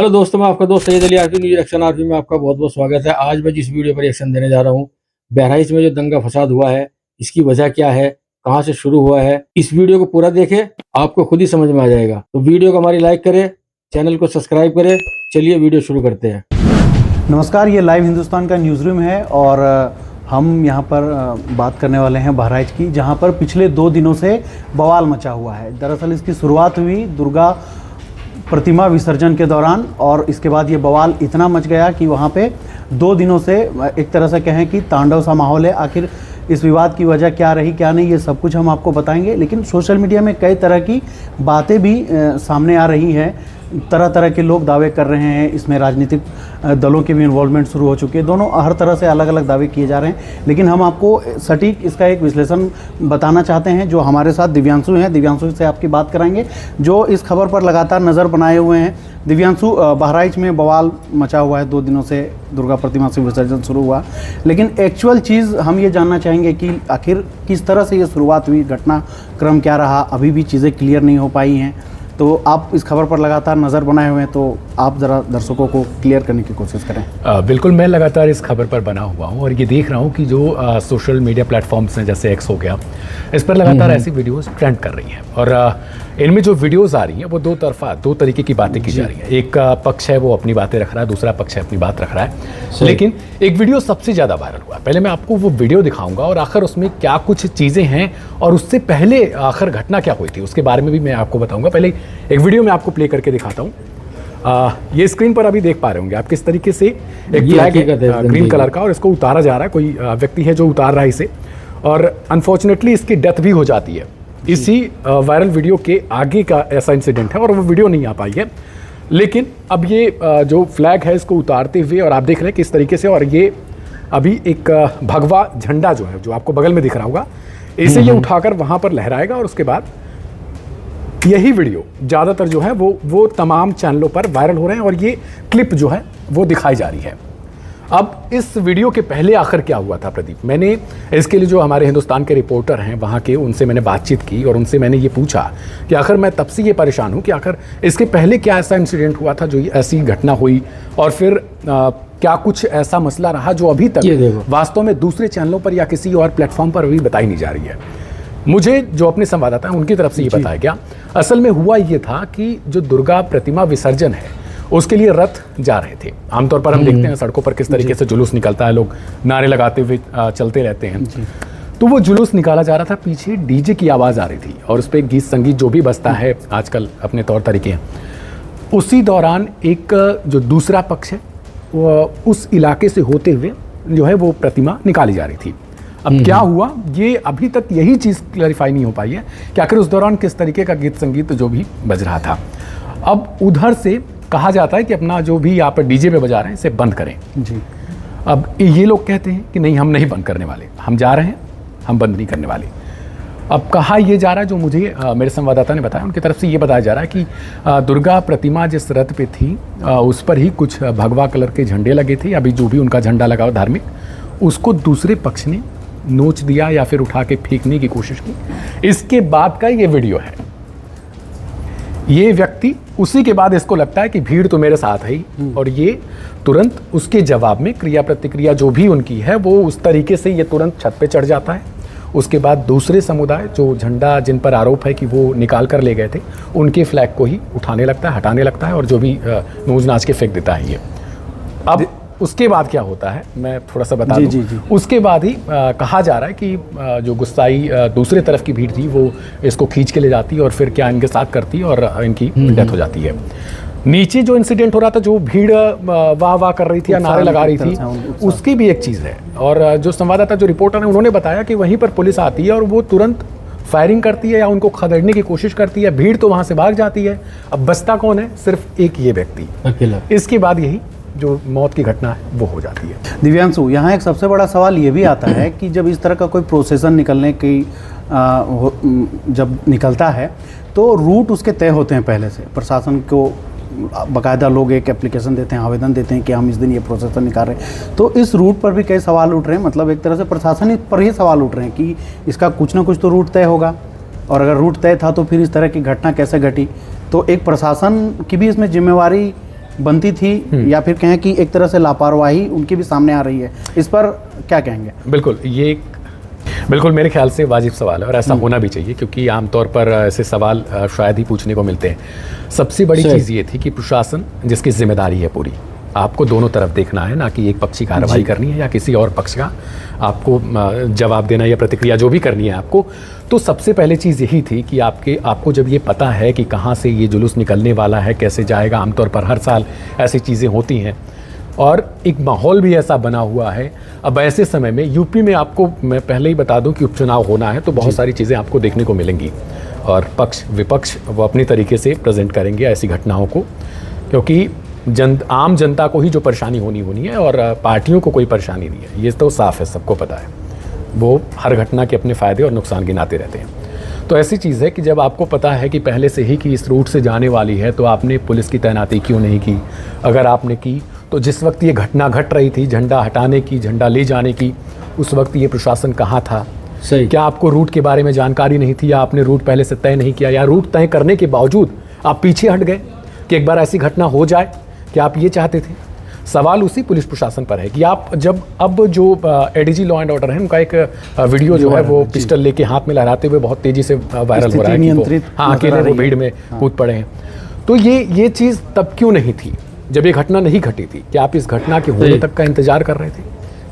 Hello दोस्तों, मैं आपका दोस्त Syed Ali RP news action RP में आपका बहुत बहुत स्वागत है। आज मैं जिस वीडियो पर रिएक्शन देने जा रहा हूँ, बहराइच में जो दंगा फसाद हुआ है, इसकी वजह क्या है, कहाँ से शुरू हुआ है, इस वीडियो को पूरा देखें, आपको खुद ही समझ में आ जाएगा। तो वीडियो को हमारी लाइक करें, चैनल को सब्सक्राइब करें। चलिए वीडियो शुरू करते हैं। नमस्कार, ये लाइव हिंदुस्तान का न्यूज़ रूम है और हम यहाँ पर बात करने वाले हैं बहराइच की, जहाँ पर पिछले 2 दिनों से बवाल मचा हुआ है। दरअसल इसकी शुरुआत हुई दुर्गा प्रतिमा विसर्जन के दौरान और इसके बाद ये बवाल इतना मच गया कि वहाँ पे 2 दिनों से एक तरह से कहें कि तांडव सा माहौल है। आखिर इस विवाद की वजह क्या रही क्या नहीं, ये सब कुछ हम आपको बताएंगे। लेकिन सोशल मीडिया में कई तरह की बातें भी सामने आ रही हैं। तरह तरह के लोग दावे कर रहे हैं, इसमें राजनीतिक दलों के भी इन्वॉल्वमेंट शुरू हो चुके हैं। दोनों हर तरह से अलग अलग दावे किए जा रहे हैं, लेकिन हम आपको सटीक इसका एक विश्लेषण बताना चाहते हैं। जो हमारे साथ दिव्यांशु हैं, दिव्यांशु से आपकी बात कराएंगे, जो इस खबर पर लगातार नज़र बनाए हुए हैं। दिव्यांशु, बहराइच में बवाल मचा हुआ है, 2 दिनों से दुर्गा प्रतिमा से विसर्जन शुरू हुआ, लेकिन एक्चुअल चीज़ हम ये जानना चाहेंगे कि आखिर किस तरह से ये शुरुआत हुई, घटनाक्रम क्या रहा। अभी भी चीज़ें क्लियर नहीं हो पाई हैं। तो आप इस खबर पर लगातार नज़र बनाए हुए हैं, तो आप ज़रा दर्शकों को क्लियर करने की कोशिश करें। बिल्कुल, मैं लगातार इस खबर पर बना हुआ हूँ और ये देख रहा हूँ कि जो सोशल मीडिया प्लेटफॉर्म्स हैं, जैसे एक्स हो गया, इस पर लगातार ऐसी वीडियोस ट्रेंड कर रही हैं और इनमें जो वीडियोस आ रही हैं वो 2 तरीके की बातें की जा रही हैं। एक पक्ष है वो अपनी बातें रख रहा है, दूसरा पक्ष है अपनी बात रख रहा है। लेकिन एक वीडियो सबसे ज़्यादा वायरल हुआ। पहले मैं आपको वो वीडियो दिखाऊंगा और आखिर उसमें क्या कुछ चीज़ें हैं और उससे पहले आखिर घटना क्या हुई थी उसके बारे में भी मैं आपको बताऊँगा। पहले एक वीडियो मैं आपको प्ले करके दिखाता हूँ। ये स्क्रीन पर अभी देख पा रहे होंगे आप किस तरीके से एक फ्लैग ग्रीन कलर का और इसको उतारा जा रहा है। कोई व्यक्ति है जो उतार रहा है इसे और अनफॉर्चुनेटली इसकी डेथ भी हो जाती है। इसी वायरल वीडियो के आगे का ऐसा इंसिडेंट है और वो वीडियो नहीं आ पाई है। लेकिन अब ये जो फ्लैग है इसको उतारते हुए और आप देख रहे हैं किस तरीके से, और ये अभी एक भगवा झंडा जो है, जो आपको बगल में दिख रहा होगा, इसे ये उठाकर वहाँ पर लहराएगा और उसके बाद यही वीडियो ज़्यादातर जो है वो तमाम चैनलों पर वायरल हो रहे हैं और ये क्लिप जो है वो दिखाई जा रही है। अब इस वीडियो के पहले आखिर क्या हुआ था प्रदीप, मैंने इसके लिए जो हमारे हिंदुस्तान के रिपोर्टर हैं वहाँ के, उनसे मैंने बातचीत की और उनसे मैंने ये पूछा कि आखिर मैं तब से ये परेशान हूँ कि आखिर इसके पहले क्या ऐसा इंसिडेंट हुआ था जो ऐसी घटना हुई और फिर क्या कुछ ऐसा मसला रहा जो अभी तक वास्तव में दूसरे चैनलों पर या किसी और प्लेटफॉर्म पर अभी बताई नहीं जा रही है। मुझे जो अपने संवाददाता हैं उनकी तरफ से ये बताया गया, असल में हुआ ये था कि जो दुर्गा प्रतिमा विसर्जन है उसके लिए रथ जा रहे थे। आमतौर पर हम देखते हैं सड़कों पर किस तरीके से जुलूस निकलता है, लोग नारे लगाते हुए चलते रहते हैं। तो वो जुलूस निकाला जा रहा था, पीछे डीजे की आवाज़ आ रही थी और उस पर गीत संगीत जो भी बजता है आजकल अपने तौर तरीके हैं। उसी दौरान एक जो दूसरा पक्ष है वो उस इलाके से होते हुए जो है वो प्रतिमा निकाली जा रही थी। अब क्या हुआ, ये अभी तक यही चीज़ क्लैरिफाई नहीं हो पाई है कि आखिर उस दौरान किस तरीके का गीत संगीत जो भी बज रहा था। अब उधर से कहा जाता है कि अपना जो भी यहाँ पर डीजे पे बजा रहे हैं इसे बंद करें जी। अब ये लोग कहते हैं कि नहीं, हम नहीं बंद करने वाले, हम जा रहे हैं, हम बंद नहीं करने वाले। अब कहा ये जा रहा है, जो मुझे मेरे संवाददाता ने बताया, उनकी तरफ से ये बताया जा रहा है कि दुर्गा प्रतिमा जिस रथ पे थी उस पर ही कुछ भगवा कलर के झंडे लगे थे। अभी जो भी उनका झंडा लगा हुआ धार्मिक, उसको दूसरे पक्ष ने नोच दिया या फिर उठा के फेंकने की कोशिश की। इसके बाद का ये वीडियो है। ये व्यक्ति उसी के बाद इसको लगता है कि भीड़ तो मेरे साथ है ही, और ये तुरंत उसके जवाब में क्रिया प्रतिक्रिया जो भी उनकी है वो उस तरीके से ये तुरंत छत पे चढ़ जाता है। उसके बाद दूसरे समुदाय जो झंडा जिन पर आरोप है कि वो निकाल कर ले गए थे, उनके फ्लैग को ही उठाने लगता है, हटाने लगता है और जो भी नोच नाच के फेंक देता है ये। अब उसके बाद क्या होता है मैं थोड़ा सा बता दूं। उसके बाद ही कहा जा रहा है कि जो गुस्साई दूसरे तरफ की भीड़ थी वो इसको खींच के ले जाती है और फिर क्या इनके साथ करती है और इनकी डेथ हो जाती है। नीचे जो इंसिडेंट हो रहा था, जो भीड़ वाह वाह कर रही थी या नारे लगा रही थी, उसकी भी एक चीज़ है। और जो संवाददाता, जो रिपोर्टर है, उन्होंने बताया कि वहीं पर पुलिस आती है और वो तुरंत फायरिंग करती है या उनको खदेड़ने की कोशिश करती है। भीड़ तो वहाँ से भाग जाती है। अब बचता कौन है? सिर्फ एक ये व्यक्ति अकेला। इसके बाद यही जो मौत की घटना है वो हो जाती है। दिव्यांशु, यहाँ एक सबसे बड़ा सवाल ये भी आता है कि जब इस तरह का कोई प्रोसेसन निकलने की जब निकलता है तो रूट उसके तय होते हैं पहले से। प्रशासन को बाकायदा लोग एक एप्लीकेशन देते हैं, आवेदन देते हैं कि हम इस दिन ये प्रोसेसन निकाल रहे हैं। तो इस रूट पर भी कई सवाल उठ रहे हैं, मतलब एक तरह से प्रशासन पर ही सवाल उठ रहे हैं कि इसका कुछ ना कुछ तो रूट तय होगा, और अगर रूट तय था तो फिर इस तरह की घटना कैसे घटी। तो एक प्रशासन की भी इसमें जिम्मेवारी बनती थी, या फिर कहें कि एक तरह से लापरवाही उनकी भी सामने आ रही है, इस पर क्या कहेंगे? बिल्कुल मेरे ख्याल से वाजिब सवाल है और ऐसा होना भी चाहिए, क्योंकि आमतौर पर ऐसे सवाल शायद ही पूछने को मिलते हैं। सबसे बड़ी चीज़ ये थी कि प्रशासन जिसकी जिम्मेदारी है पूरी, आपको दोनों तरफ देखना है, ना कि एक पक्ष की कार्रवाई करनी है या किसी और पक्ष का आपको जवाब देना या प्रतिक्रिया जो भी करनी है आपको। तो सबसे पहले चीज़ यही थी कि आपको जब ये पता है कि कहाँ से ये जुलूस निकलने वाला है, कैसे जाएगा, आमतौर पर हर साल ऐसी चीज़ें होती हैं और एक माहौल भी ऐसा बना हुआ है। अब ऐसे समय में यूपी में आपको मैं पहले ही बता दूं कि उपचुनाव होना है, तो बहुत सारी चीज़ें आपको देखने को मिलेंगी और पक्ष विपक्ष वो अपनी तरीके से प्रेजेंट करेंगे ऐसी घटनाओं को, क्योंकि आम जनता को ही जो परेशानी होनी है और पार्टियों को कोई परेशानी नहीं है, ये तो साफ है, सबको पता है। वो हर घटना के अपने फ़ायदे और नुकसान गिनाते रहते हैं। तो ऐसी चीज़ है कि जब आपको पता है कि पहले से ही कि इस रूट से जाने वाली है, तो आपने पुलिस की तैनाती क्यों नहीं की? अगर आपने की तो जिस वक्त ये घटना घट रही थी, झंडा हटाने की, झंडा ले जाने की, उस वक्त ये प्रशासन कहाँ था? सही। क्या आपको रूट के बारे में जानकारी नहीं थी, या आपने रूट पहले से तय नहीं किया, या रूट तय करने के बावजूद आप पीछे हट गए कि एक बार ऐसी घटना हो जाए? क्या आप ये चाहते थे? सवाल उसी पुलिस प्रशासन पर है कि आप अब जो एडीजी लॉ एंड ऑर्डर है, उनका एक वीडियो जो है वो पिस्टल लेके हाथ में लहराते हुए बहुत तेजी से वायरल हो रहा है कि अकेले वो भीड़ में कूद पड़े हैं। तो ये चीज़ तब क्यों नहीं थी जब ये घटना नहीं घटी थी? क्या आप इस घटना के होने तक का इंतजार कर रहे थे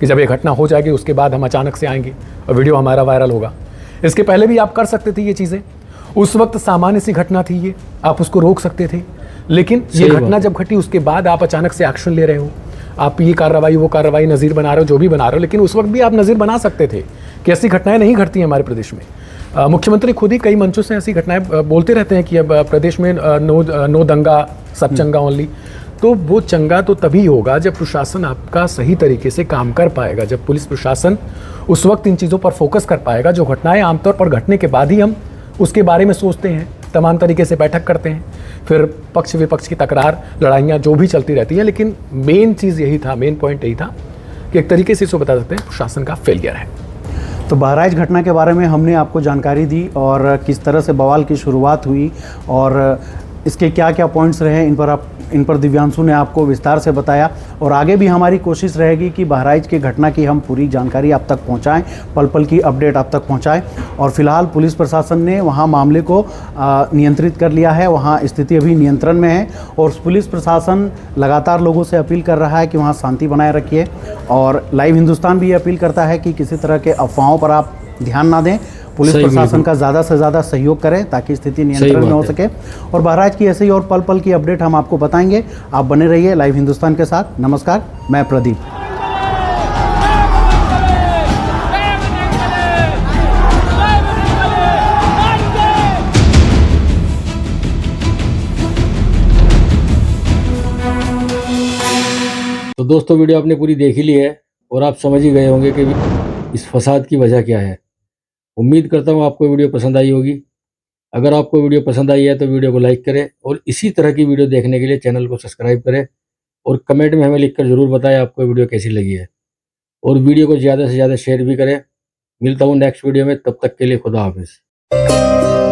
कि जब ये घटना हो जाएगी उसके बाद हम अचानक से आएंगे और वीडियो हमारा वायरल होगा? इसके पहले भी आप कर सकते थे ये चीज़ें। उस वक्त सामान्य सी घटना थी ये, आप उसको रोक सकते थे। लेकिन ये घटना जब घटी उसके बाद आप अचानक से एक्शन ले रहे हो, आप ये कार्रवाई वो कार्रवाई नज़ीर बना रहे हो, जो भी बना रहे हो, लेकिन उस वक्त भी आप नज़ीर बना सकते थे कि ऐसी घटनाएं नहीं घटती हैं हमारे प्रदेश में। मुख्यमंत्री खुद ही कई मंचों से ऐसी घटनाएं बोलते रहते हैं कि अब प्रदेश में नो दंगा सब चंगा ओनली। तो वो चंगा तो तभी होगा जब प्रशासन आपका सही तरीके से काम कर पाएगा, जब पुलिस प्रशासन उस वक्त इन चीज़ों पर फोकस कर पाएगा। जो घटनाएं आमतौर पर घटने के बाद ही हम उसके बारे में सोचते हैं, तमाम तरीके से बैठक करते हैं, फिर पक्ष विपक्ष की तकरार, लड़ाइयाँ जो भी चलती रहती हैं, लेकिन मेन चीज़ यही था, मेन पॉइंट यही था कि एक तरीके से इसको बता सकते हैं प्रशासन का फेलियर है। तो बहराइच घटना के बारे में हमने आपको जानकारी दी और किस तरह से बवाल की शुरुआत हुई और इसके क्या क्या पॉइंट्स रहे, इन पर दिव्यांशु ने आपको विस्तार से बताया। और आगे भी हमारी कोशिश रहेगी कि बहराइच की घटना की हम पूरी जानकारी आप तक पहुंचाएं, पल पल की अपडेट आप तक पहुंचाएं। और फिलहाल पुलिस प्रशासन ने वहां मामले को नियंत्रित कर लिया है, वहां स्थिति अभी नियंत्रण में है और पुलिस प्रशासन लगातार लोगों से अपील कर रहा है कि वहाँ शांति बनाए रखिए। और लाइव हिंदुस्तान भी अपील करता है कि किसी तरह के अफवाहों पर आप ध्यान ना दें, पुलिस प्रशासन का ज़्यादा से ज़्यादा सहयोग करें ताकि स्थिति नियंत्रण में हो सके। और बहराइच की ऐसे ही और पल पल की अपडेट हम आपको बताएंगे। आप बने रहिए लाइव हिंदुस्तान के साथ। नमस्कार, मैं प्रदीप। तो दोस्तों, वीडियो आपने पूरी देख ही ली है और आप समझ ही गए होंगे कि इस फसाद की वजह क्या है। उम्मीद करता हूँ आपको वीडियो पसंद आई होगी। अगर आपको वीडियो पसंद आई है तो वीडियो को लाइक करें और इसी तरह की वीडियो देखने के लिए चैनल को सब्सक्राइब करें और कमेंट में हमें लिखकर ज़रूर बताएं आपको वीडियो कैसी लगी है। और वीडियो को ज़्यादा से ज़्यादा शेयर भी करें। मिलता हूँ नेक्स्ट वीडियो में, तब तक के लिए खुदा हाफिज़।